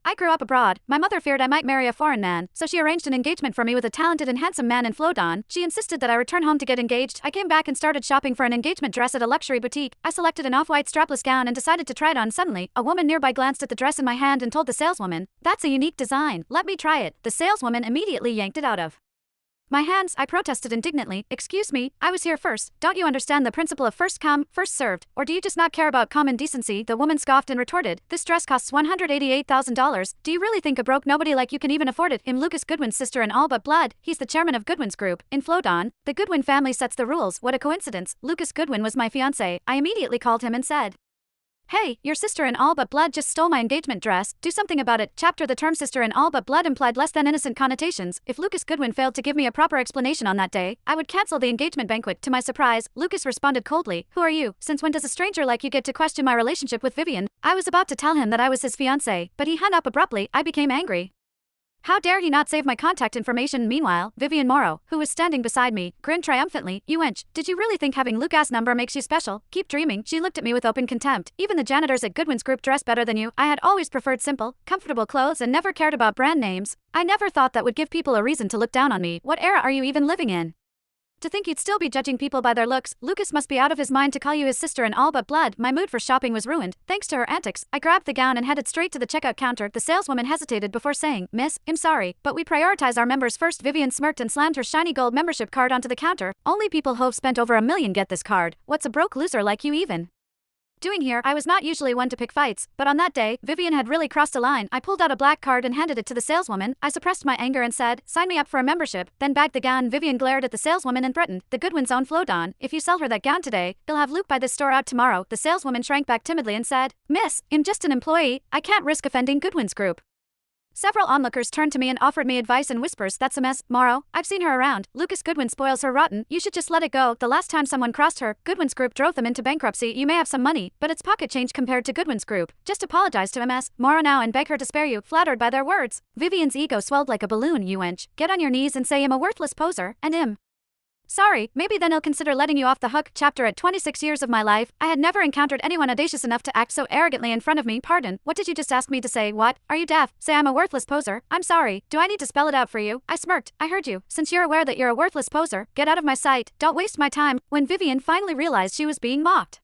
I grew up abroad. My mother feared I might marry a foreign man, so she arranged an engagement for me with a talented and handsome man in Flodon. She insisted that I return home to get engaged. I came back and started shopping for an engagement dress at a luxury boutique. I selected an off-white strapless gown and decided to try it on. Suddenly, a woman nearby glanced at the dress in my hand and told the saleswoman, "That's a unique design. Let me try it." The saleswoman immediately yanked it out of my hands. I protested indignantly. "Excuse me, I was here first. Don't you understand the principle of first come, first served? Or do you just not care about common decency?" The woman scoffed and retorted, "This dress costs $188,000. Do you really think a broke nobody like you can even afford it?" I'm Lucas Goodwin's sister in all but blood. He's the chairman of Goodwin's Group. In Flodon, the Goodwin family sets the rules. What a coincidence. Lucas Goodwin was my fiancé. I immediately called him and said, "Hey, your sister in all but blood just stole my engagement dress. Do something about it." Chapter The term sister in all but blood implied less than innocent connotations. If Lucas Goodwin failed to give me a proper explanation on that day, I would cancel the engagement banquet. To my surprise, Lucas responded coldly, "Who are you? Since when does a stranger like you get to question my relationship with Vivian?" I was about to tell him that I was his fiancé, but he hung up abruptly. I became angry. How dare he not save my contact information? Meanwhile, Vivian Morrow, who was standing beside me, grinned triumphantly. "You wench, did you really think having Lucas' number makes you special? Keep dreaming." She looked at me with open contempt. "Even the janitors at Goodwin's Group dress better than you." I had always preferred simple, comfortable clothes and never cared about brand names. I never thought that would give people a reason to look down on me. What era are you even living in? To think you'd still be judging people by their looks. Lucas must be out of his mind to call you his sister in all but blood. My mood for shopping was ruined. Thanks to her antics, I grabbed the gown and headed straight to the checkout counter. The saleswoman hesitated before saying, "Miss, I'm sorry, but we prioritize our members first." Vivian smirked and slammed her shiny gold membership card onto the counter. "Only people who've spent over $1 million get this card. What's a broke loser like you even doing here?" I was not usually one to pick fights, but on that day, Vivian had really crossed a line. I pulled out a black card and handed it to the saleswoman. I suppressed my anger and said, "Sign me up for a membership," then bagged the gown. Vivian glared at the saleswoman and threatened, "The Goodwin's own Flodon. If you sell her that gown today, they'll have Luke buy this store out tomorrow." The saleswoman shrank back timidly and said, "Miss, I'm just an employee. I can't risk offending Goodwin's Group." Several onlookers turned to me and offered me advice in whispers. "That's a mess, Morrow. I've seen her around. Lucas Goodwin spoils her rotten. You should just let it go. The last time someone crossed her, Goodwin's Group drove them into bankruptcy. You may have some money, but it's pocket change compared to Goodwin's Group. Just apologize to MS Morrow now and beg her to spare you." Flattered by their words, Vivian's ego swelled like a balloon. "You wench, get on your knees and say I'm a worthless poser, and sorry, maybe then he'll consider letting you off the hook." Chapter At 26 years of my life, I had never encountered anyone audacious enough to act so arrogantly in front of me. "Pardon, what did you just ask me to say?" "What? Are you deaf? Say I'm a worthless poser." "I'm sorry, do I need to spell it out for you?" I smirked. "I heard you. Since you're aware that you're a worthless poser, get out of my sight. Don't waste my time." When Vivian finally realized she was being mocked,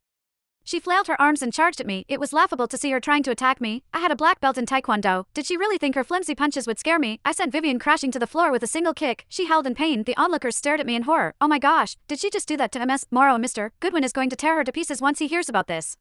she flailed her arms and charged at me. It was laughable to see her trying to attack me. I had a black belt in Taekwondo. Did she really think her flimsy punches would scare me? I sent Vivian crashing to the floor with a single kick. She howled in pain. The onlookers stared at me in horror. "Oh my gosh, did she just do that to MS Morrow? Mr. Goodwin is going to tear her to pieces once he hears about this."